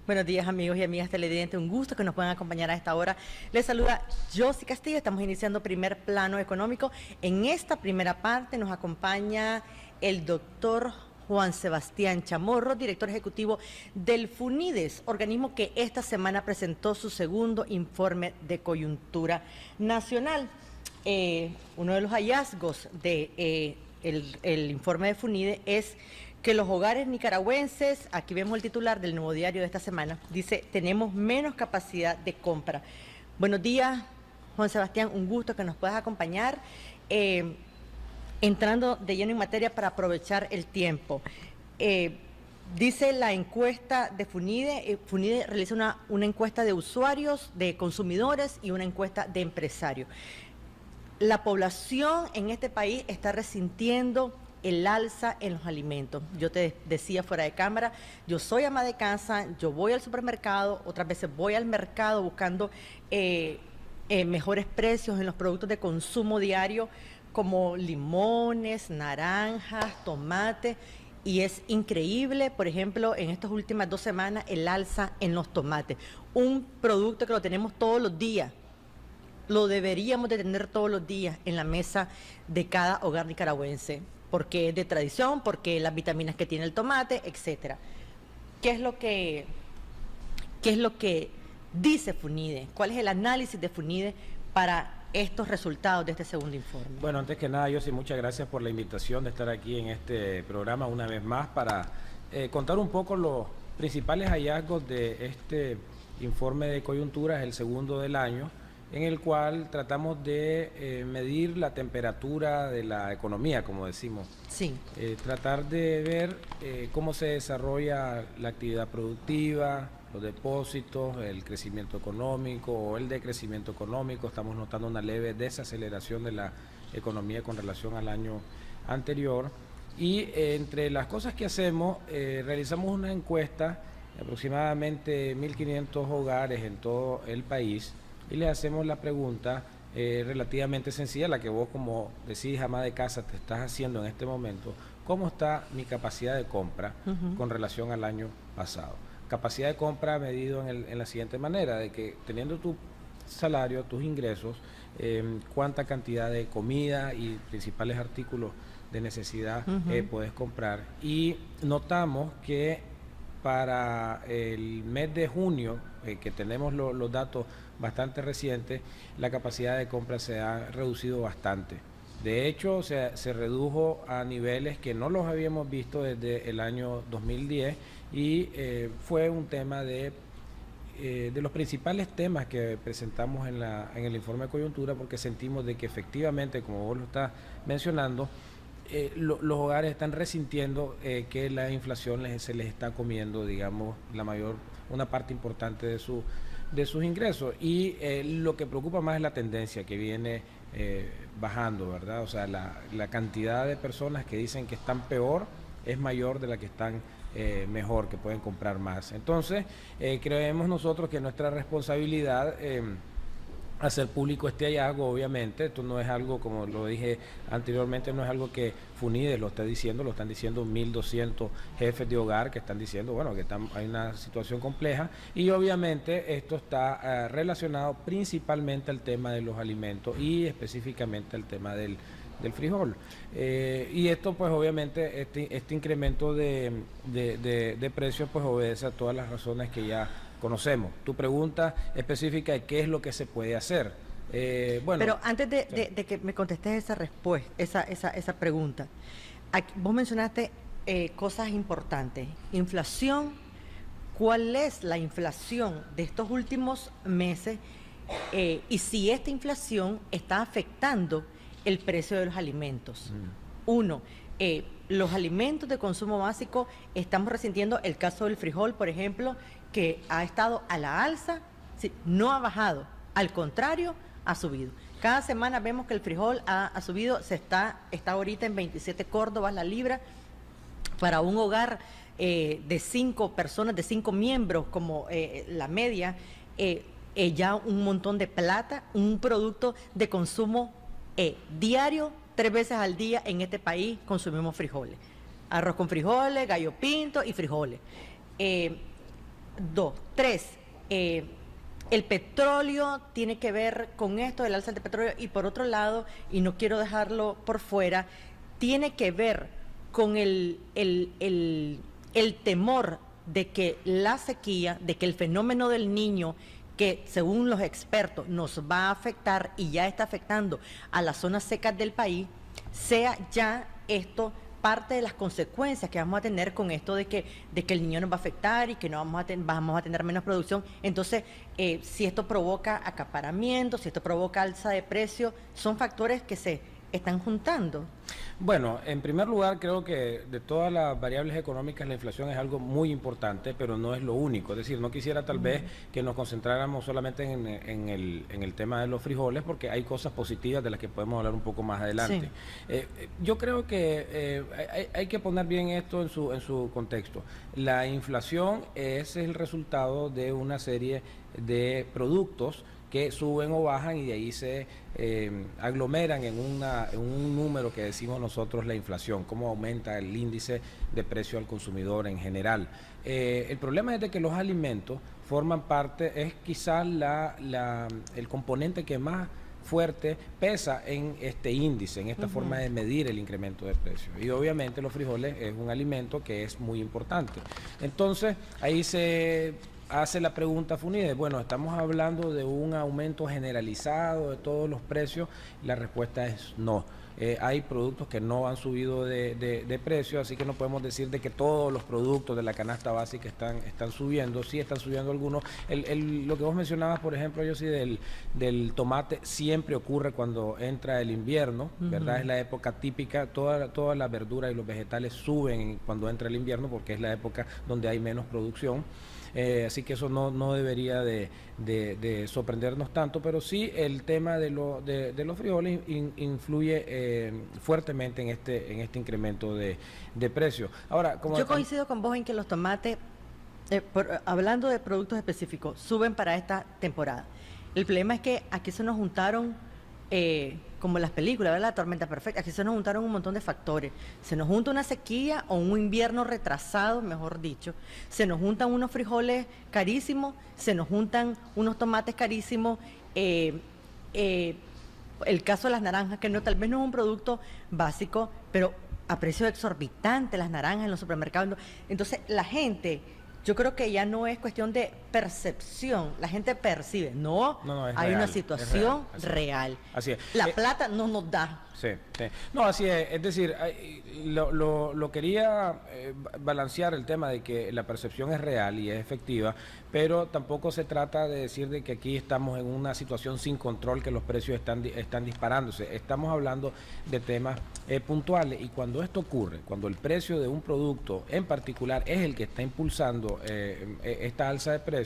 Buenos días, amigos y amigas televidentes, un gusto que nos puedan acompañar a esta hora. Les saluda Josie Castillo, estamos iniciando primer plano económico. En esta primera parte nos acompaña el doctor Juan Sebastián Chamorro, director ejecutivo del FUNIDES, organismo que esta semana presentó su segundo informe de coyuntura nacional. Uno de los hallazgos de el informe de FUNIDE es que los hogares nicaragüenses, aquí vemos el titular del Nuevo Diario de esta semana, dice, tenemos menos capacidad de compra. Buenos días, Juan Sebastián, un gusto que nos puedas acompañar. Entrando de lleno en materia para aprovechar el tiempo. Dice la encuesta de FUNIDE, FUNIDE realiza una encuesta de usuarios, de consumidores y una encuesta de empresarios. La población en este país está resintiendo el alza en los alimentos. Yo te decía fuera de cámara, yo soy ama de casa, yo voy al supermercado, otras veces voy al mercado buscando mejores precios en los productos de consumo diario, como limones, naranjas, tomates, y es increíble, por ejemplo, en estas últimas 2 semanas, el alza en los tomates. Un producto que lo tenemos todos los días, lo deberíamos de tener todos los días en la mesa de cada hogar nicaragüense, porque es de tradición, porque las vitaminas que tiene el tomate, etcétera. ¿Qué es lo que dice FUNIDE? ¿Cuál es el análisis de FUNIDE para estos resultados de este segundo informe? Bueno, antes que nada, Yossi, muchas gracias por la invitación de estar aquí en este programa una vez más para contar un poco los principales hallazgos de este informe de coyuntura, es el segundo del año, en el cual tratamos de medir la temperatura de la economía, como decimos. Sí. Tratar de ver cómo se desarrolla la actividad productiva, los depósitos, el crecimiento económico o el decrecimiento económico. Estamos notando una leve desaceleración de la economía con relación al año anterior. Y entre las cosas que hacemos, realizamos una encuesta de aproximadamente 1.500 hogares en todo el país y le hacemos la pregunta relativamente sencilla, la que vos, como decís, ama de casa, te estás haciendo en este momento: ¿cómo está mi capacidad de compra con relación al año pasado? Capacidad de compra medido en la siguiente manera, de que teniendo tu salario, tus ingresos, cuánta cantidad de comida y principales artículos de necesidad puedes comprar. Y notamos que para el mes de junio, que tenemos los datos bastante recientes, la capacidad de compra se ha reducido bastante. De hecho, se redujo a niveles que no los habíamos visto desde el año 2010 y fue un tema de los principales temas que presentamos en el informe de coyuntura, porque sentimos de que efectivamente, como vos lo estás mencionando, los hogares están resintiendo que la inflación se les está comiendo, digamos, una parte importante de sus ingresos. Y lo que preocupa más es la tendencia que viene bajando, ¿verdad? O sea, la cantidad de personas que dicen que están peor es mayor de la que están mejor, que pueden comprar más. Entonces, creemos nosotros que nuestra responsabilidad hacer público este hallazgo. Obviamente, esto no es algo, como lo dije anteriormente, no es algo que FUNIDE lo está diciendo, lo están diciendo 1.200 jefes de hogar que están diciendo, bueno, que hay una situación compleja, y obviamente esto está relacionado principalmente al tema de los alimentos y específicamente al tema del frijol. Y esto, pues obviamente, este incremento de precios, pues obedece a todas las razones que ya conocemos. Tu pregunta específica de qué es lo que se puede hacer. Bueno, pero antes de que me contestes esa respuesta, esa pregunta, aquí, vos mencionaste cosas importantes. Inflación, ¿cuál es la inflación de estos últimos meses? Y si esta inflación está afectando el precio de los alimentos. Uno, los alimentos de consumo básico, estamos resintiendo el caso del frijol, por ejemplo, que ha estado a la alza, no ha bajado, al contrario, ha subido. Cada semana vemos que el frijol ha subido, está ahorita en 27 córdobas la libra. Para un hogar de 5 personas, de 5 miembros, como la media, ya un montón de plata, un producto de consumo diario. 3 veces al día en este país consumimos frijoles. Arroz con frijoles, gallo pinto y frijoles. Dos. Tres, el petróleo tiene que ver con esto, el alza del petróleo, y por otro lado, y no quiero dejarlo por fuera, tiene que ver con el temor de que la sequía, de que el fenómeno del Niño, que según los expertos nos va a afectar y ya está afectando a las zonas secas del país, sea ya esto parte de las consecuencias que vamos a tener con esto de que el niño nos va a afectar y que no vamos a tener menos producción. Entonces, si esto provoca acaparamiento, si esto provoca alza de precios, son factores que se están juntando. Bueno, en primer lugar, creo que de todas las variables económicas la inflación es algo muy importante, pero no es lo único. Es decir, no quisiera tal vez que nos concentráramos solamente en el tema de los frijoles, porque hay cosas positivas de las que podemos hablar un poco más adelante. Sí. Yo creo que hay que poner bien esto en su contexto. La inflación es el resultado de una serie de productos que suben o bajan y de ahí se aglomeran en un número que decimos nosotros la inflación, cómo aumenta el índice de precio al consumidor en general. El problema es de que los alimentos forman parte, es quizás el componente que más fuerte pesa en este índice, en esta forma de medir el incremento de precios. Y obviamente los frijoles es un alimento que es muy importante. Entonces, ahí se hace la pregunta Funides, bueno, estamos hablando de un aumento generalizado de todos los precios. La respuesta es no. Hay productos que no han subido de precio, así que no podemos decir de que todos los productos de la canasta básica están subiendo. Sí están subiendo algunos. Lo que vos mencionabas, por ejemplo, yo sí del tomate, siempre ocurre cuando entra el invierno, ¿verdad? Es la época típica, todas las verduras y los vegetales suben cuando entra el invierno porque es la época donde hay menos producción. Así que eso no debería de sorprendernos tanto, pero sí el tema de los frijoles influye fuertemente en este incremento de precios. Ahora, yo coincido con vos en que los tomates, hablando de productos específicos, suben para esta temporada. El problema es que aquí se nos juntaron, como las películas, ¿verdad? La tormenta perfecta, aquí se nos juntaron un montón de factores. Se nos junta una sequía o un invierno retrasado, mejor dicho. Se nos juntan unos frijoles carísimos, se nos juntan unos tomates carísimos. El caso de las naranjas, que tal vez no es un producto básico, pero a precios exorbitantes las naranjas en los supermercados. Entonces, la gente, yo creo que ya no es cuestión de percepción, la gente percibe, hay real, una situación real. Así es. La plata no nos da. Sí. No, así es decir, lo quería balancear el tema de que la percepción es real y es efectiva, pero tampoco se trata de decir de que aquí estamos en una situación sin control, que los precios están disparándose. Estamos hablando de temas puntuales, y cuando esto ocurre, cuando el precio de un producto en particular es el que está impulsando esta alza de precios,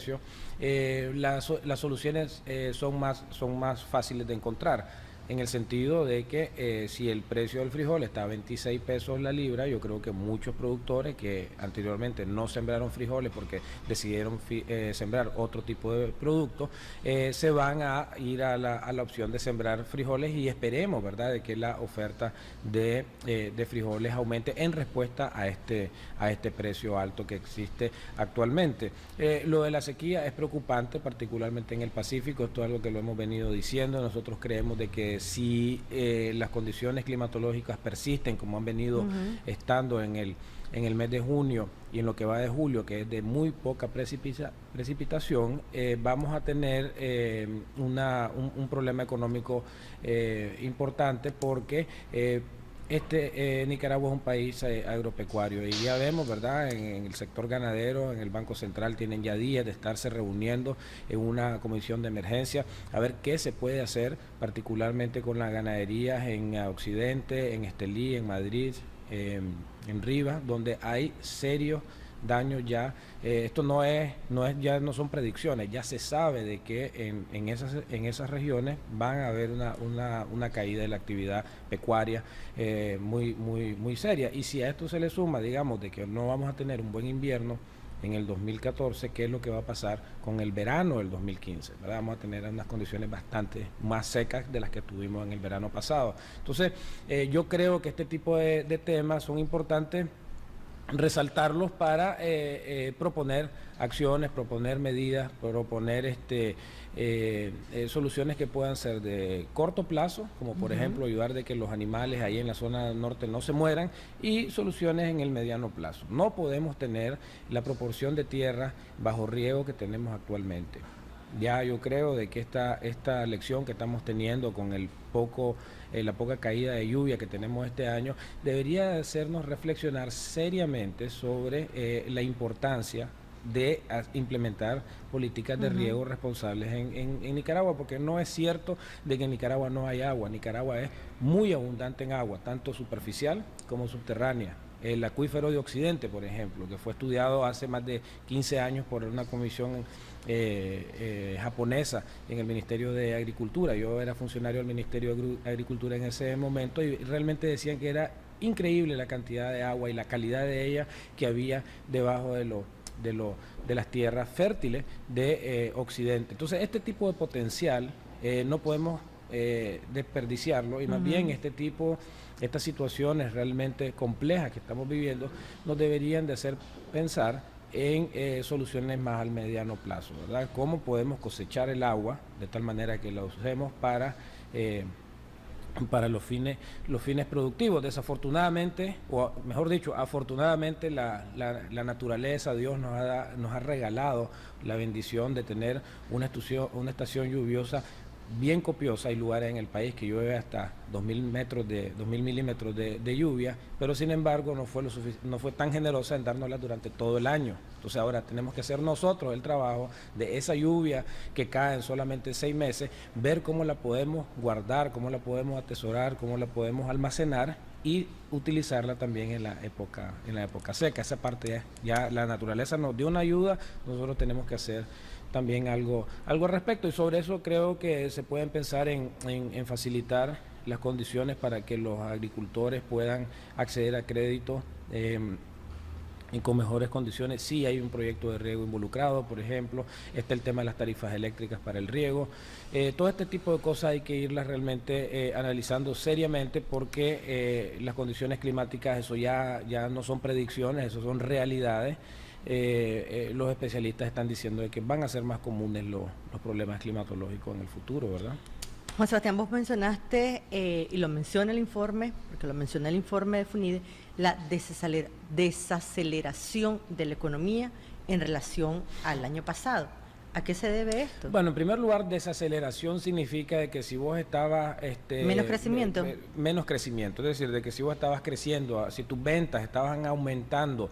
las soluciones son más fáciles de encontrar. En el sentido de que si el precio del frijol está a 26 pesos la libra, yo creo que muchos productores que anteriormente no sembraron frijoles porque decidieron sembrar otro tipo de productos, se van a ir a la opción de sembrar frijoles, y esperemos, ¿verdad?, de que la oferta de frijoles aumente en respuesta a este precio alto que existe actualmente. Lo de la sequía es preocupante, particularmente en el Pacífico. Esto es algo que lo hemos venido diciendo. Nosotros creemos de que si las condiciones climatológicas persisten como han venido estando en el mes de junio y en lo que va de julio, que es de muy poca precipitación, vamos a tener un problema económico importante, porque Nicaragua es un país agropecuario, y ya vemos, ¿verdad?, en el sector ganadero, en el Banco Central tienen ya días de estarse reuniendo en una comisión de emergencia a ver qué se puede hacer, particularmente con las ganaderías en Occidente, en Estelí, en Madrid, en Rivas, donde hay serios daños ya. Esto ya no son predicciones, ya se sabe de que en esas regiones van a haber una caída de la actividad pecuaria muy seria. Y si a esto se le suma, digamos, de que no vamos a tener un buen invierno en el 2014, ¿qué es lo que va a pasar con el verano del 2015? ¿Verdad? Vamos a tener unas condiciones bastante más secas de las que tuvimos en el verano pasado. Entonces, yo creo que este tipo de temas son importantes resaltarlos para proponer acciones, proponer medidas, proponer soluciones que puedan ser de corto plazo, como por ejemplo ayudar de que los animales ahí en la zona norte no se mueran, y soluciones en el mediano plazo. No podemos tener la proporción de tierra bajo riego que tenemos actualmente. Ya yo creo de que esta lección que estamos teniendo con la poca caída de lluvia que tenemos este año debería hacernos reflexionar seriamente sobre la importancia de implementar políticas de riego responsables en Nicaragua, porque no es cierto de que en Nicaragua no hay agua. Nicaragua es muy abundante en agua, tanto superficial como subterránea. El acuífero de Occidente, por ejemplo, que fue estudiado hace más de 15 años por una comisión japonesa en el Ministerio de Agricultura. Yo era funcionario del Ministerio de Agricultura en ese momento y realmente decían que era increíble la cantidad de agua y la calidad de ella que había debajo de las tierras fértiles de Occidente. Entonces, este tipo de potencial no podemos desperdiciarlo, y más bien estas situaciones realmente complejas que estamos viviendo nos deberían de hacer pensar en soluciones más al mediano plazo, ¿verdad? ¿Cómo podemos cosechar el agua de tal manera que la usemos para los fines productivos? Desafortunadamente, o mejor dicho, afortunadamente, la naturaleza, Dios nos ha regalado la bendición de tener una estación lluviosa bien copiosa. Hay lugares en el país que llueve hasta 2.000 milímetros de lluvia, pero sin embargo no fue tan generosa en dárnosla durante todo el año. Entonces ahora tenemos que hacer nosotros el trabajo de esa lluvia que cae en solamente 6 meses, ver cómo la podemos guardar, cómo la podemos atesorar, cómo la podemos almacenar y utilizarla también en la época seca. Esa parte ya la naturaleza nos dio una ayuda, nosotros tenemos que hacer también algo al respecto, y sobre eso creo que se pueden pensar en facilitar las condiciones para que los agricultores puedan acceder a crédito y con mejores condiciones. Sí hay un proyecto de riego involucrado, por ejemplo, está el tema de las tarifas eléctricas para el riego. Todo este tipo de cosas hay que irlas realmente analizando seriamente, porque las condiciones climáticas, eso ya no son predicciones, eso son realidades. Los especialistas están diciendo de que van a ser más comunes los problemas climatológicos en el futuro, ¿verdad? Juan Sebastián, vos mencionaste, y lo menciona el informe, porque lo menciona el informe de FUNIDE, la desaceleración de la economía en relación al año pasado. ¿A qué se debe esto? Bueno, en primer lugar, desaceleración significa de que si vos estabas... menos crecimiento. Menos crecimiento, es decir, de que si vos estabas creciendo, si tus ventas estaban aumentando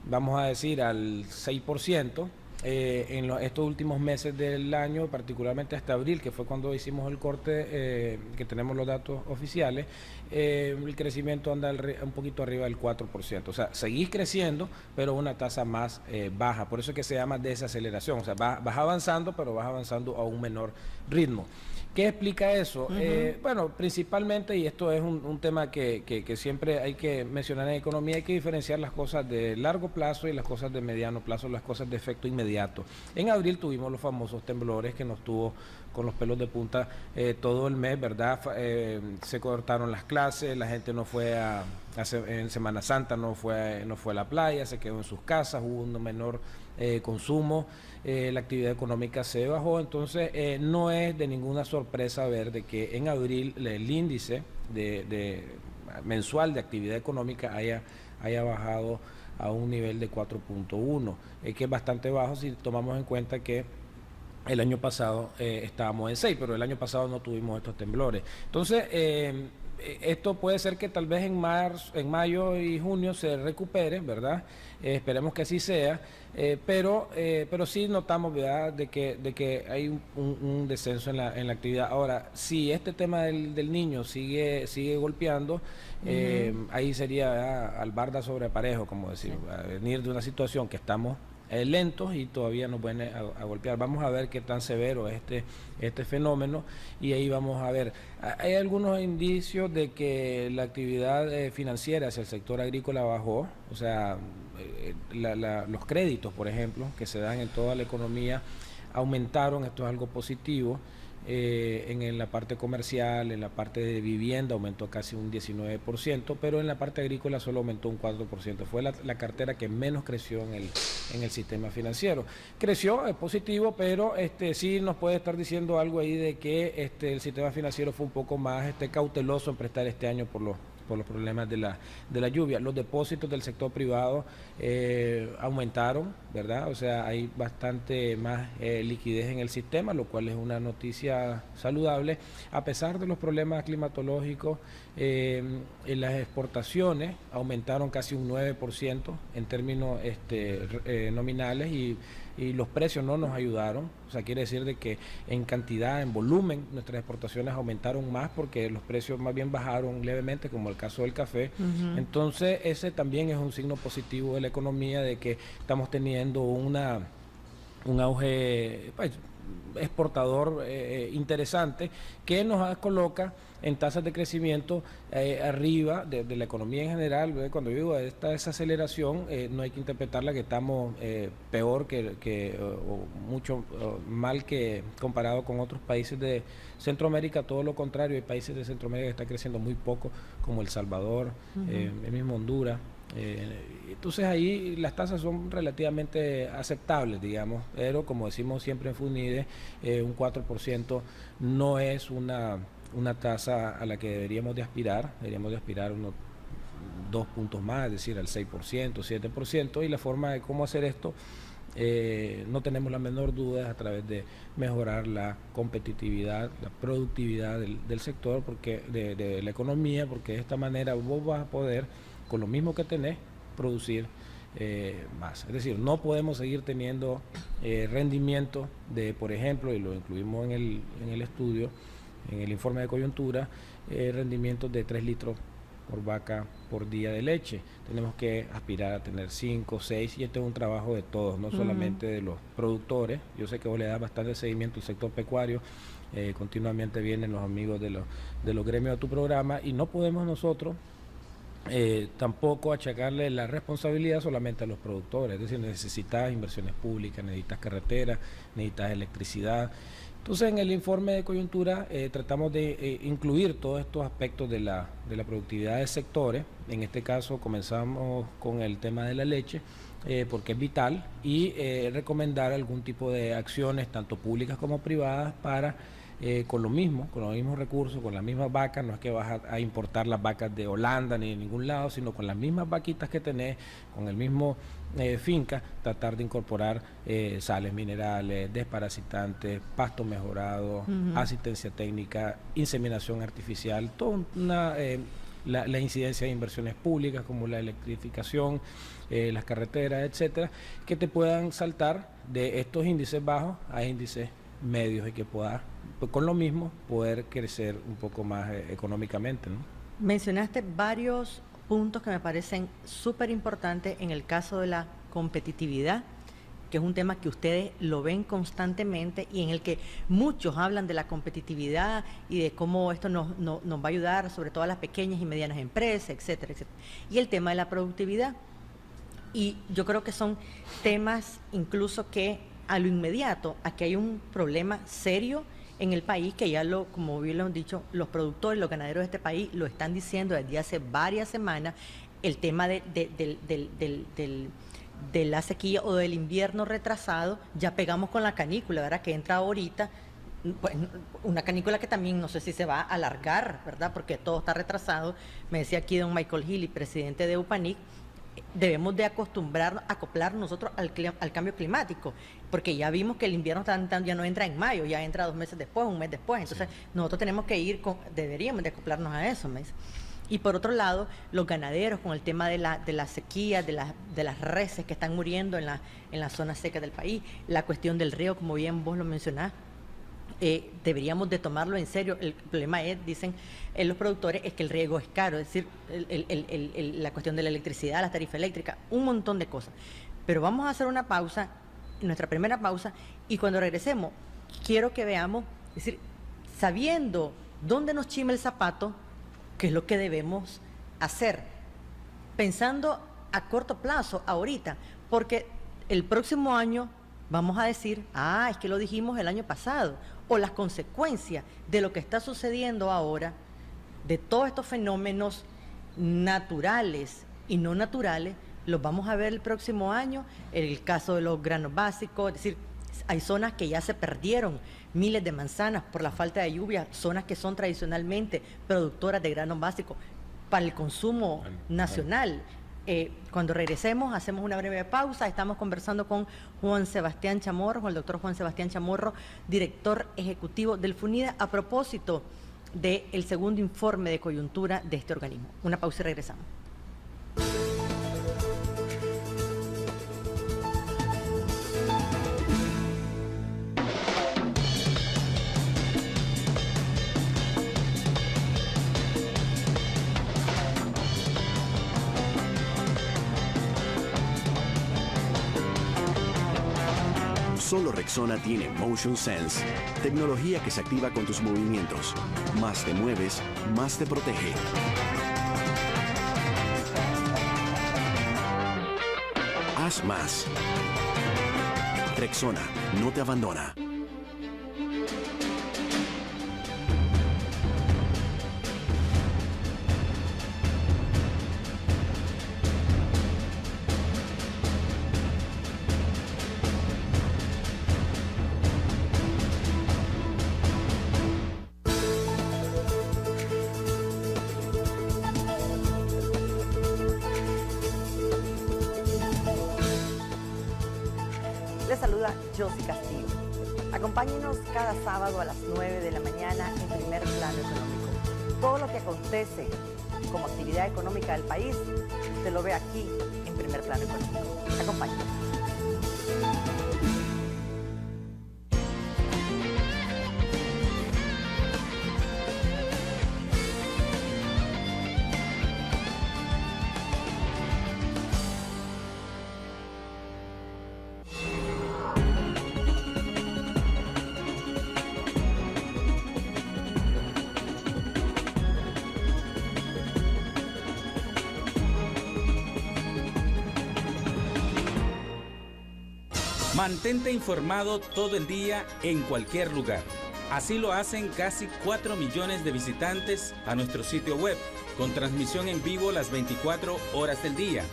vamos a decir, al 6%, estos últimos meses del año, particularmente hasta abril, que fue cuando hicimos el corte, que tenemos los datos oficiales, el crecimiento anda un poquito arriba del 4%. O sea, seguís creciendo, pero una tasa más baja. Por eso es que se llama desaceleración. O sea, vas avanzando, pero vas avanzando a un menor ritmo. ¿Qué explica eso? Bueno, principalmente, y esto es un tema que siempre hay que mencionar en economía, hay que diferenciar las cosas de largo plazo y las cosas de mediano plazo, las cosas de efecto inmediato. En abril tuvimos los famosos temblores que nos tuvo con los pelos de punta todo el mes, ¿verdad? Se cortaron las clases, la gente no fue en Semana Santa, no fue a la playa, se quedó en sus casas, hubo un menor consumo, la actividad económica se bajó. Entonces no es de ninguna sorpresa ver de que en abril el índice mensual de actividad económica haya bajado a un nivel de 4.1, que es bastante bajo si tomamos en cuenta que el año pasado estábamos en 6, pero el año pasado no tuvimos estos temblores. Entonces, esto puede ser que tal vez en mayo y junio se recupere, ¿verdad? Esperemos que así sea, pero sí notamos, ¿verdad?, de que hay un descenso en la actividad. Ahora, si este tema del niño sigue golpeando, ahí sería, ¿verdad?, albarda sobre parejo, como decir, venir de una situación que estamos lentos y todavía nos viene a golpear. Vamos a ver qué tan severo es este fenómeno, y ahí vamos a ver. Hay algunos indicios de que la actividad financiera hacia el sector agrícola bajó, o sea, los créditos, por ejemplo, que se dan en toda la economía aumentaron. Esto es algo positivo. en la parte comercial, en la parte de vivienda aumentó casi un 19%, pero en la parte agrícola solo aumentó un 4%. Fue la cartera que menos creció en el sistema financiero. Creció, es positivo, pero sí nos puede estar diciendo algo ahí de que el sistema financiero fue un poco más cauteloso en prestar este año por los problemas de la lluvia. Los depósitos del sector privado aumentaron, ¿verdad? O sea, hay bastante más liquidez en el sistema, lo cual es una noticia saludable. A pesar de los problemas climatológicos, en las exportaciones aumentaron casi un 9% en términos nominales y los precios no nos ayudaron. O sea, quiere decir de que en cantidad, en volumen, nuestras exportaciones aumentaron más porque los precios más bien bajaron levemente, como el caso del café. Entonces, ese también es un signo positivo de la economía, de que estamos teniendo un auge, pues, exportador interesante, que nos coloca en tasas de crecimiento arriba de la economía en general. Cuando yo digo esta desaceleración, no hay que interpretarla que estamos peor o mucho mal que comparado con otros países de Centroamérica. Todo lo contrario, hay países de Centroamérica que están creciendo muy poco, como El Salvador, el mismo Honduras. Entonces ahí las tasas son relativamente aceptables, digamos, pero como decimos siempre en FUNIDE, un 4% no es una tasa a la que deberíamos de aspirar unos 2 puntos más, es decir, al 6%, 7%, y la forma de cómo hacer esto, no tenemos la menor duda, a través de mejorar la competitividad, la productividad del sector, porque de la economía, porque de esta manera vos vas a poder, con lo mismo que tenés, producir más. Es decir, no podemos seguir teniendo rendimiento de, por ejemplo, y lo incluimos en el estudio, en el informe de coyuntura, rendimientos de 3 litros por vaca por día de leche. Tenemos que aspirar a tener 5, 6, y este es un trabajo de todos, no solamente de los productores. Yo sé que vos le das bastante seguimiento al sector pecuario, continuamente vienen los amigos de los gremios a tu programa, y no podemos nosotros tampoco achacarle la responsabilidad solamente a los productores. Es decir, necesitas inversiones públicas, necesitas carreteras, necesitas electricidad. Entonces, en el informe de coyuntura tratamos de incluir todos estos aspectos de la productividad de sectores. En este caso comenzamos con el tema de la leche, porque es vital, y recomendar algún tipo de acciones, tanto públicas como privadas, para con los mismos recursos, con las mismas vacas. No es que vas a importar las vacas de Holanda ni de ningún lado, sino con las mismas vaquitas que tenés, con el mismo finca, tratar de incorporar sales minerales, desparasitantes, pasto mejorado, asistencia técnica, inseminación artificial, toda la incidencia de inversiones públicas como la electrificación, las carreteras, etcétera, que te puedan saltar de estos índices bajos a índices medios, y que puedas, pues, con lo mismo, poder crecer un poco más económicamente, ¿no? Mencionaste varios puntos que me parecen súper importantes en el caso de la competitividad, que es un tema que ustedes lo ven constantemente y en el que muchos hablan de la competitividad y de cómo esto nos va a ayudar, sobre todo a las pequeñas y medianas empresas, etcétera, etcétera. Y el tema de la productividad. Y yo creo que son temas incluso que a lo inmediato, aquí hay un problema serio en el país, que ya como bien lo han dicho, los productores, los ganaderos de este país lo están diciendo desde hace varias semanas, el tema de la sequía o del invierno retrasado. Ya pegamos con la canícula, ¿verdad?, que entra ahorita, pues, una canícula que también no sé si se va a alargar, ¿verdad?, porque todo está retrasado. Me decía aquí don Michael Healy, presidente de UPANIC, debemos de acoplar nosotros al cambio climático, porque ya vimos que el invierno ya no entra en mayo, ya entra 2 meses después, 1 mes después. Entonces nosotros tenemos que deberíamos de acoplarnos a eso, ¿ves? Y por otro lado, los ganaderos, con el tema de la sequía, de las reses que están muriendo en la zona seca del país, la cuestión del río, como bien vos lo mencionás, deberíamos de tomarlo en serio. El problema es, dicen los productores, es que el riego es caro, es decir, la cuestión de la electricidad, la tarifa eléctrica, un montón de cosas. Pero vamos a hacer una pausa, nuestra primera pausa, y cuando regresemos, quiero que veamos, es decir, sabiendo dónde nos chima el zapato, qué es lo que debemos hacer, pensando a corto plazo, ahorita, porque el próximo año vamos a decir, es que lo dijimos el año pasado, o las consecuencias de lo que está sucediendo ahora, de todos estos fenómenos naturales y no naturales, los vamos a ver el próximo año, el caso de los granos básicos, es decir, hay zonas que ya se perdieron miles de manzanas por la falta de lluvia, zonas que son tradicionalmente productoras de granos básicos para el consumo nacional. Cuando regresemos, hacemos una breve pausa. Estamos conversando con Juan Sebastián Chamorro, con el doctor Juan Sebastián Chamorro, director ejecutivo del FUNIDE, a propósito del segundo informe de coyuntura de este organismo. Una pausa y regresamos. Solo Rexona tiene Motion Sense, tecnología que se activa con tus movimientos. Más te mueves, más te protege. Haz más. Rexona no te abandona. Les saluda Josie Castillo. Acompáñenos cada sábado a las 9 de la mañana en Primer Plano Económico. Todo lo que acontece como actividad económica del país, usted lo ve aquí en Primer Plano Económico. Acompáñenos. Mantente informado todo el día en cualquier lugar. Así lo hacen casi 4 millones de visitantes a nuestro sitio web, con transmisión en vivo las 24 horas del día,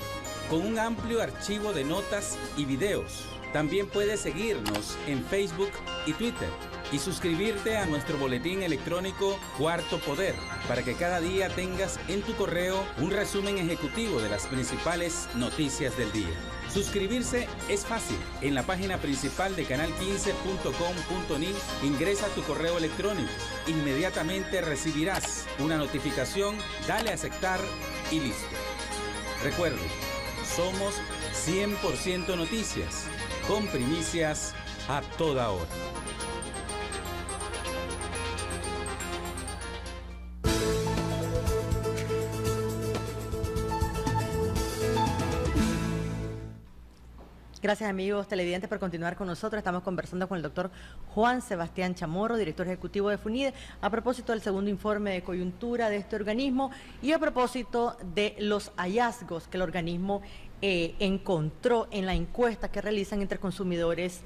con un amplio archivo de notas y videos. También puedes seguirnos en Facebook y Twitter y suscribirte a nuestro boletín electrónico Cuarto Poder para que cada día tengas en tu correo un resumen ejecutivo de las principales noticias del día. Suscribirse es fácil. En la página principal de canal15.com.ni ingresa tu correo electrónico. Inmediatamente recibirás una notificación, dale a aceptar y listo. Recuerde, somos 100% noticias, con primicias a toda hora. Gracias, amigos televidentes, por continuar con nosotros. Estamos conversando con el doctor Juan Sebastián Chamorro, director ejecutivo de FUNIDE, a propósito del segundo informe de coyuntura de este organismo y a propósito de los hallazgos que el organismo encontró en la encuesta que realizan entre consumidores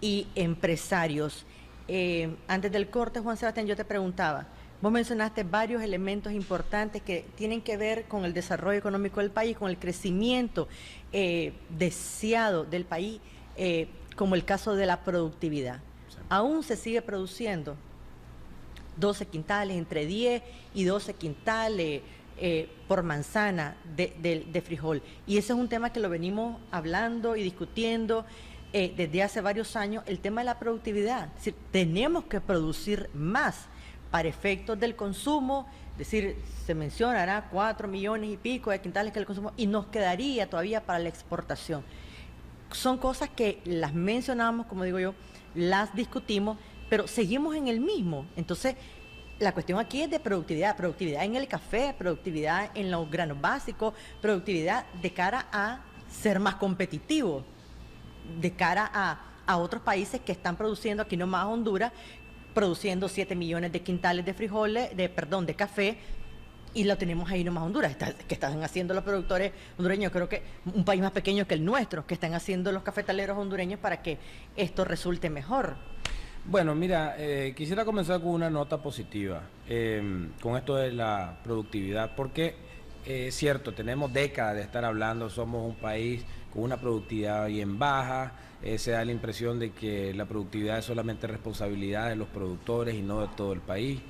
y empresarios. Antes del corte, Juan Sebastián, yo te preguntaba, vos mencionaste varios elementos importantes que tienen que ver con el desarrollo económico del país, con el crecimiento deseado del país, como el caso de la productividad. Sí. Aún se sigue produciendo 12 quintales, entre 10 y 12 quintales por manzana de frijol. Y ese es un tema que lo venimos hablando y discutiendo desde hace varios años, el tema de la productividad. Es decir, tenemos que producir más para efectos del consumo, es decir, se mencionará 4 millones y pico de quintales que el consumo, y nos quedaría todavía para la exportación. Son cosas que las mencionamos, como digo yo, las discutimos, pero seguimos en el mismo. Entonces, la cuestión aquí es de productividad, productividad en el café, productividad en los granos básicos, productividad de cara a ser más competitivo, de cara a otros países que están produciendo, aquí nomás Honduras, produciendo 7 millones de quintales de frijoles, de café, y lo tenemos ahí nomás Honduras, que están haciendo los productores hondureños, creo que un país más pequeño que el nuestro, que están haciendo los cafetaleros hondureños para que esto resulte mejor. Bueno, mira, quisiera comenzar con una nota positiva, con esto de la productividad, porque es cierto, tenemos décadas de estar hablando, somos un país con una productividad bien baja, se da la impresión de que la productividad es solamente responsabilidad de los productores y no de todo el país.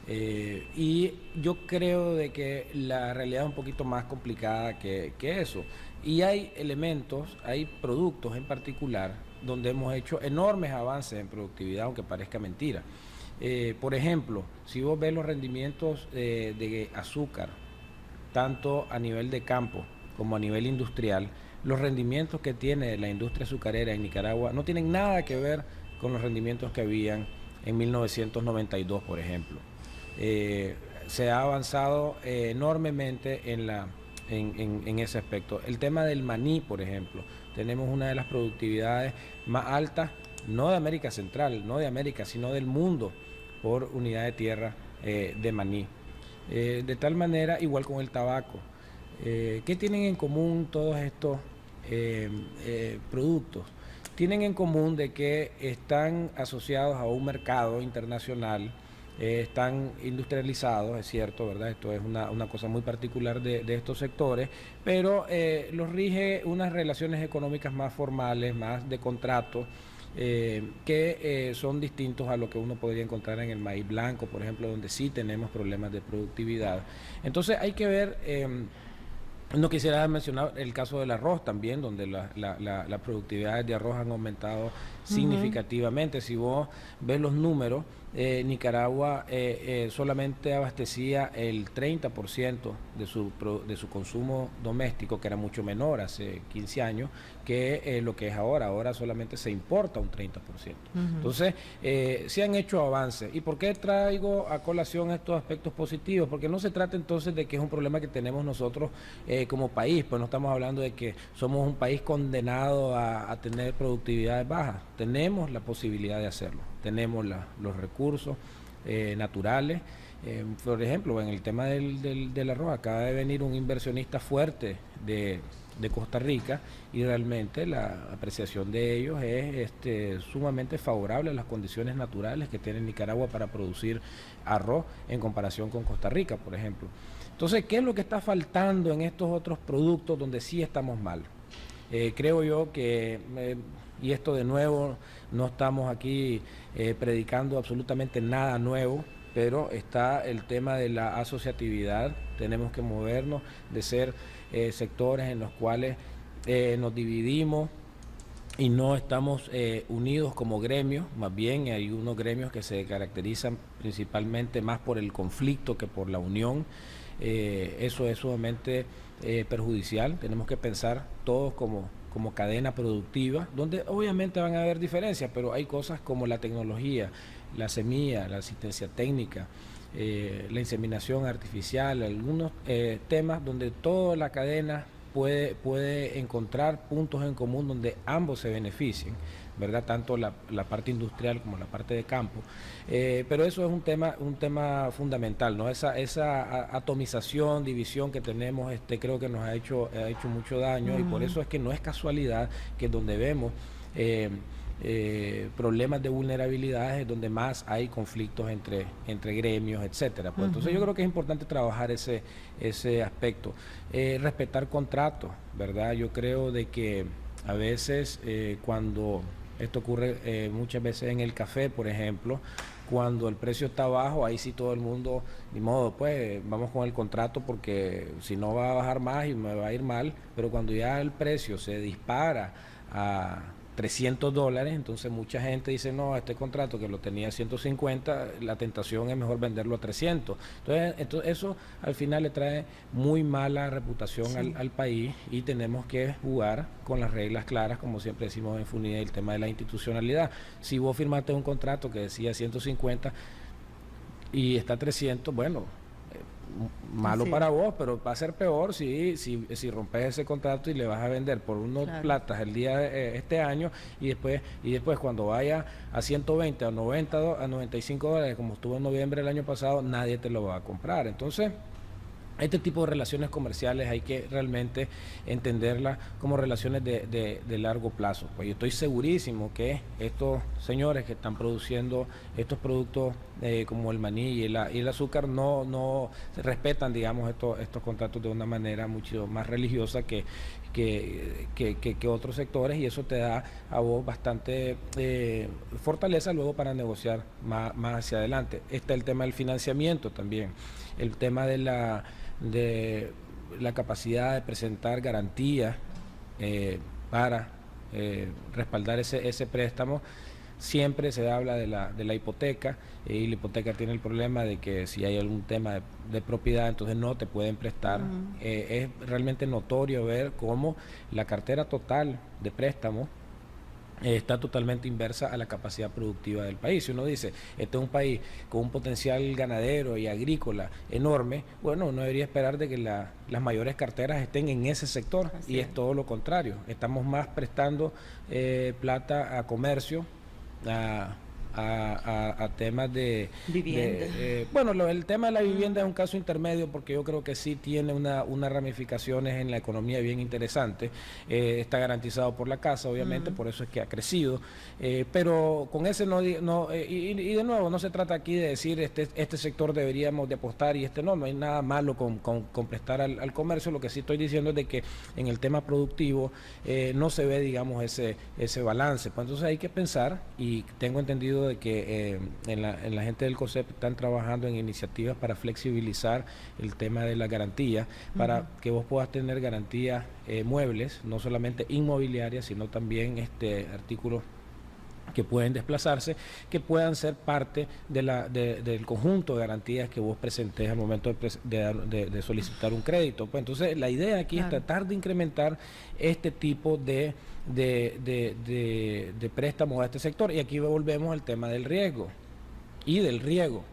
Y yo creo de que la realidad es un poquito más complicada que eso. Y hay elementos, hay productos en particular donde hemos hecho enormes avances en productividad, aunque parezca mentira. Por ejemplo, si vos ves los rendimientos de azúcar, tanto a nivel de campo como a nivel industrial, los rendimientos que tiene la industria azucarera en Nicaragua no tienen nada que ver con los rendimientos que habían en 1992, por ejemplo. Se ha avanzado enormemente en ese aspecto. El tema del maní, por ejemplo, tenemos una de las productividades más altas, no de América Central, no de América, sino del mundo, por unidad de tierra de maní. De tal manera, igual con el tabaco. ¿Qué tienen en común todos estos productos? Tienen en común de que están asociados a un mercado internacional, están industrializados, es cierto, ¿verdad? Esto es una cosa muy particular de estos sectores, pero los rige unas relaciones económicas más formales, más de contrato, que son distintos a lo que uno podría encontrar en el maíz blanco, por ejemplo, donde sí tenemos problemas de productividad. Entonces hay que ver, no quisiera mencionar el caso del arroz también, donde las productividades de arroz han aumentado significativamente. Si vos ves los números, Nicaragua solamente abastecía el 30% de su consumo doméstico, que era mucho menor hace 15 años, que lo que es ahora. Ahora solamente se importa un 30%. Entonces, se han hecho avances. ¿Y por qué traigo a colación estos aspectos positivos? Porque no se trata entonces de que es un problema que tenemos nosotros como país, pues no estamos hablando de que somos un país condenado a tener productividades bajas. Tenemos la posibilidad de hacerlo, tenemos los recursos naturales. Por ejemplo, en el tema del arroz, acaba de venir un inversionista fuerte de Costa Rica y realmente la apreciación de ellos es sumamente favorable a las condiciones naturales que tiene Nicaragua para producir arroz en comparación con Costa Rica, por ejemplo. Entonces, ¿qué es lo que está faltando en estos otros productos donde sí estamos mal? Creo yo que, y esto de nuevo, no estamos aquí predicando absolutamente nada nuevo, pero está el tema de la asociatividad. Tenemos que movernos de ser sectores en los cuales nos dividimos y no estamos unidos como gremios. Más bien hay unos gremios que se caracterizan principalmente más por el conflicto que por la unión. Eso es sumamente perjudicial. Tenemos que pensar todos como cadena productiva, donde obviamente van a haber diferencias, pero hay cosas como la tecnología, la semilla, la asistencia técnica, la inseminación artificial, algunos temas donde toda la cadena puede encontrar puntos en común donde ambos se beneficien, ¿verdad? Tanto la parte industrial como la parte de campo. Pero eso es un tema fundamental, ¿no? Esa atomización, división que tenemos, creo que nos ha hecho mucho daño, y por eso es que no es casualidad que donde vemos problemas de vulnerabilidades es donde más hay conflictos entre gremios, etcétera. Pues entonces yo creo que es importante trabajar ese aspecto. Respetar contratos, ¿verdad? Yo creo de que a veces cuando esto ocurre muchas veces en el café, por ejemplo, cuando el precio está bajo, ahí sí todo el mundo, ni modo, pues vamos con el contrato porque si no va a bajar más y me va a ir mal, pero cuando ya el precio se dispara a $300, entonces mucha gente dice, no, este contrato que lo tenía a 150, la tentación es mejor venderlo a 300. Entonces eso al final le trae muy mala reputación al país, y tenemos que jugar con las reglas claras, como siempre decimos en FUNIDE, el tema de la institucionalidad. Si vos firmaste un contrato que decía 150 y está a 300, bueno, malo para vos, pero va a ser peor si rompes ese contrato y le vas a vender por unos platas el día este año, y después cuando vaya a 120, a 90, a $95, como estuvo en noviembre del año pasado, nadie te lo va a comprar. Entonces este tipo de relaciones comerciales hay que realmente entenderlas como relaciones de largo plazo. Pues yo estoy segurísimo que estos señores que están produciendo estos productos como el maní y el azúcar no respetan, digamos, estos contratos de una manera mucho más religiosa que otros sectores, y eso te da a vos bastante fortaleza luego para negociar más hacia adelante. Está el tema del financiamiento también, el tema de la capacidad de presentar garantías para respaldar ese préstamo. Siempre se habla de la hipoteca, y la hipoteca tiene el problema de que si hay algún tema de propiedad, entonces no te pueden prestar. Es realmente notorio ver cómo la cartera total de préstamos está totalmente inversa a la capacidad productiva del país. Si uno dice, este es un país con un potencial ganadero y agrícola enorme, bueno, uno debería esperar de que las mayores carteras estén en ese sector. Así es todo lo contrario. Estamos más prestando plata a comercio, a temas de vivienda. Bueno, el tema de la vivienda es un caso intermedio, porque yo creo que sí tiene unas ramificaciones en la economía bien interesantes. Está garantizado por la casa, obviamente, por eso es que ha crecido, pero con ese y de nuevo, no se trata aquí de decir este sector deberíamos de apostar y no hay nada malo con prestar al comercio. Lo que sí estoy diciendo es de que en el tema productivo no se ve, digamos, ese balance. Pues entonces hay que pensar, y tengo entendido de que en la gente del COSEP están trabajando en iniciativas para flexibilizar el tema de la garantía, para que vos puedas tener garantías muebles, no solamente inmobiliarias, sino también artículos que pueden desplazarse, que puedan ser parte del conjunto de garantías que vos presentes al momento de solicitar un crédito. Pues entonces la idea aquí es tratar de incrementar este tipo de préstamos a este sector, y aquí volvemos al tema del riesgo y del riego,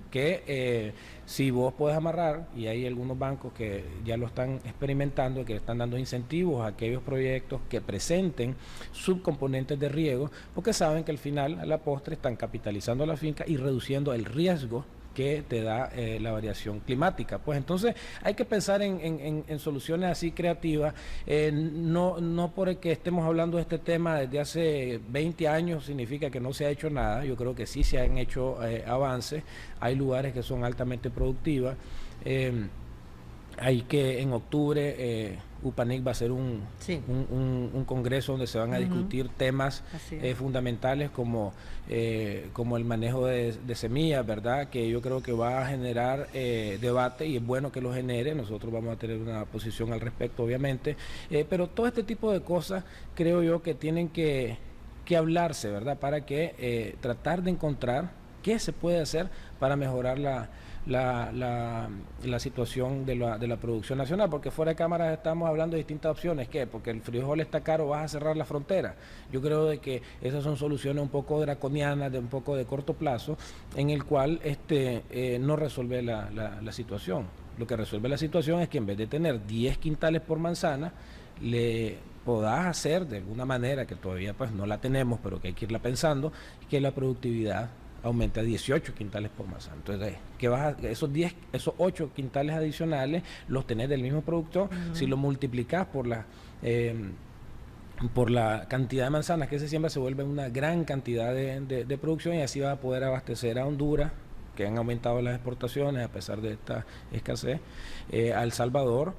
que si vos podés amarrar, y hay algunos bancos que ya lo están experimentando, que están dando incentivos a aquellos proyectos que presenten subcomponentes de riego, porque saben que al final, a la postre, están capitalizando la finca y reduciendo el riesgo que te da la variación climática. Pues entonces hay que pensar en soluciones así creativas, no porque estemos hablando de este tema desde hace 20 años significa que no se ha hecho nada. Yo creo que sí se han hecho avances, hay lugares que son altamente productivas. Hay que en octubre UPANIC va a hacer un congreso donde se van a discutir temas fundamentales como el manejo de semillas, ¿verdad? Que yo creo que va a generar debate, y es bueno que lo genere. Nosotros vamos a tener una posición al respecto, obviamente, pero todo este tipo de cosas creo yo que tienen que hablarse, ¿verdad? Para que tratar de encontrar qué se puede hacer para mejorar la situación de la producción nacional, porque fuera de cámaras estamos hablando de distintas opciones. ¿Qué? Porque el frijol está caro, vas a cerrar la frontera. Yo creo de que esas son soluciones un poco draconianas, de un poco de corto plazo, en el cual no resuelve la situación. Lo que resuelve la situación es que en vez de tener 10 quintales por manzana, le podás hacer de alguna manera, que todavía pues no la tenemos, pero que hay que irla pensando, que la productividad aumenta a 18 quintales por manzana. Entonces, esos 8 quintales adicionales los tenés del mismo productor. Si lo multiplicás por la cantidad de manzanas que se siembra, se vuelve una gran cantidad de producción, y así va a poder abastecer a Honduras, que han aumentado las exportaciones a pesar de esta escasez, a El Salvador,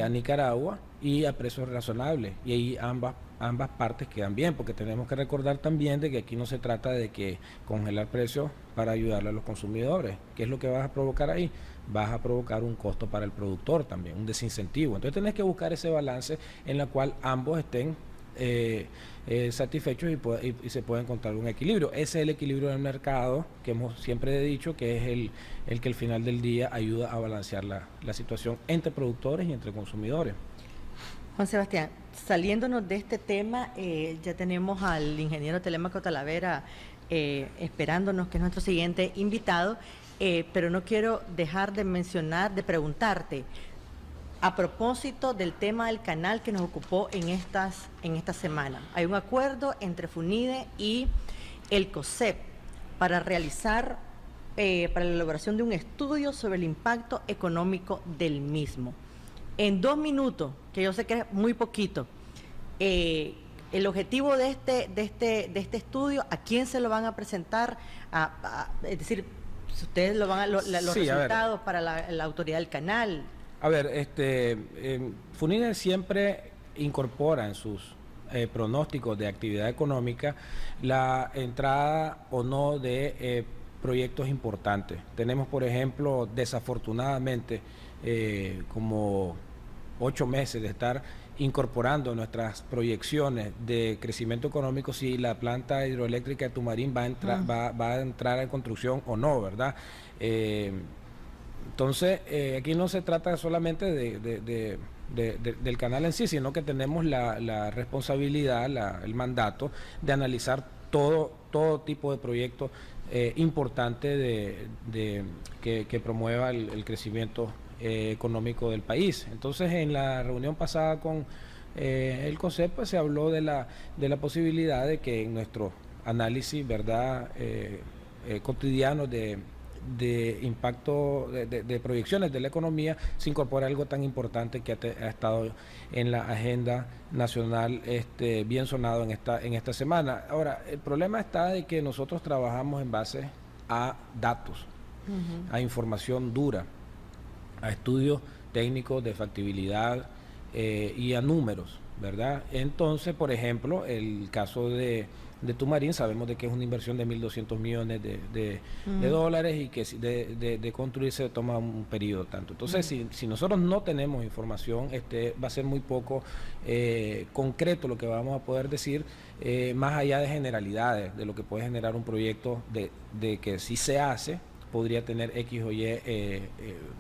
a Nicaragua, y a precios razonables. Y ahí ambas partes quedan bien, porque tenemos que recordar también de que aquí no se trata de que congelar precios para ayudarle a los consumidores. ¿Qué es lo que vas a provocar ahí? Vas a provocar un costo para el productor también, un desincentivo. Entonces tenés que buscar ese balance en la cual ambos estén satisfechos y se puede encontrar un equilibrio. Ese es el equilibrio del mercado que hemos siempre dicho, que es el que al final del día ayuda a balancear la situación entre productores y entre consumidores. Juan Sebastián, saliéndonos de este tema, ya tenemos al ingeniero Telémaco Talavera esperándonos, que es nuestro siguiente invitado, pero no quiero dejar de preguntarte, a propósito del tema del canal que nos ocupó en esta semana. Hay un acuerdo entre FUNIDE y el COSEP para realizar para la elaboración de un estudio sobre el impacto económico del mismo. En 2 minutos, que yo sé que es muy poquito, el objetivo de este estudio, ¿a quién se lo van a presentar? Es decir, si ustedes los resultados para la autoridad del canal. A ver, FUNIDE siempre incorpora en sus pronósticos de actividad económica la entrada o no de proyectos importantes. Tenemos, por ejemplo, desafortunadamente, como 8 meses de estar incorporando nuestras proyecciones de crecimiento económico si la planta hidroeléctrica de Tumarín va a entrar en construcción o no, ¿verdad? Entonces, aquí no se trata solamente del canal en sí, sino que tenemos la responsabilidad, el mandato de analizar todo tipo de proyectos importantes que promueva el crecimiento económico del país. Entonces, en la reunión pasada con el COSEP, pues, se habló de la posibilidad de que en nuestro análisis, ¿verdad?, cotidiano de impacto, de proyecciones de la economía, se incorpora algo tan importante que ha estado en la agenda nacional, bien sonado en esta semana. Ahora, el problema está de que nosotros trabajamos en base a datos, a información dura, a estudios técnicos de factibilidad y a números, ¿verdad? Entonces, por ejemplo, el caso de Tumarín, sabemos de que es una inversión de 1.200 millones de dólares y que de construirse toma un periodo tanto. Entonces, si nosotros no tenemos información, va a ser muy poco concreto lo que vamos a poder decir, más allá de generalidades, de lo que puede generar un proyecto de que si se hace, podría tener X o Y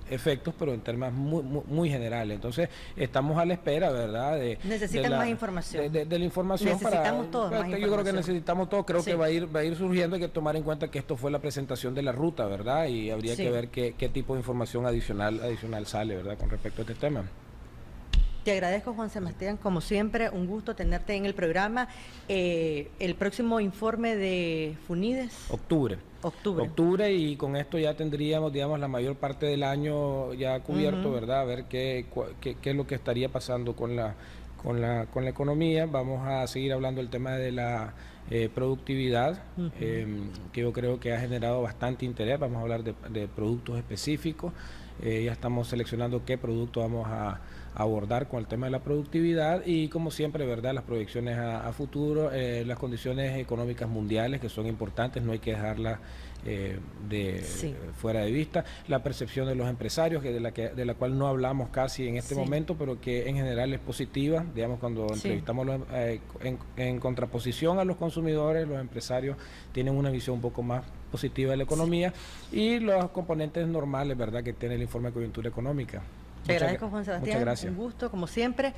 efectos, pero en términos muy generales. Entonces, estamos a la espera, ¿verdad? Necesitan más información. De la información. Necesitamos todos más información. Yo creo que necesitamos todo. Creo que va a ir surgiendo. Hay que tomar en cuenta que esto fue la presentación de la ruta, ¿verdad? Y habría que ver qué tipo de información adicional sale, ¿verdad?, con respecto a este tema. Te agradezco, Juan Sebastián, como siempre, un gusto tenerte en el programa. El próximo informe de FUNIDES. Octubre, y con esto ya tendríamos, digamos, la mayor parte del año ya cubierto, ¿verdad? A ver qué es lo que estaría pasando con la economía. Vamos a seguir hablando del tema de la productividad, que yo creo que ha generado bastante interés. Vamos a hablar de productos específicos. Ya estamos seleccionando qué producto vamos a abordar con el tema de la productividad y, como siempre, ¿verdad?, las proyecciones a futuro, las condiciones económicas mundiales, que son importantes, no hay que dejarlas fuera de vista, la percepción de los empresarios, de la cual no hablamos casi en este momento, pero que en general es positiva. Digamos, cuando entrevistamos en contraposición a los consumidores, los empresarios tienen una visión un poco más positiva de la economía y los componentes normales, ¿verdad?, que tiene el informe de coyuntura económica. Te agradezco, Juan Sebastián. Muchas gracias. Un gusto, como siempre.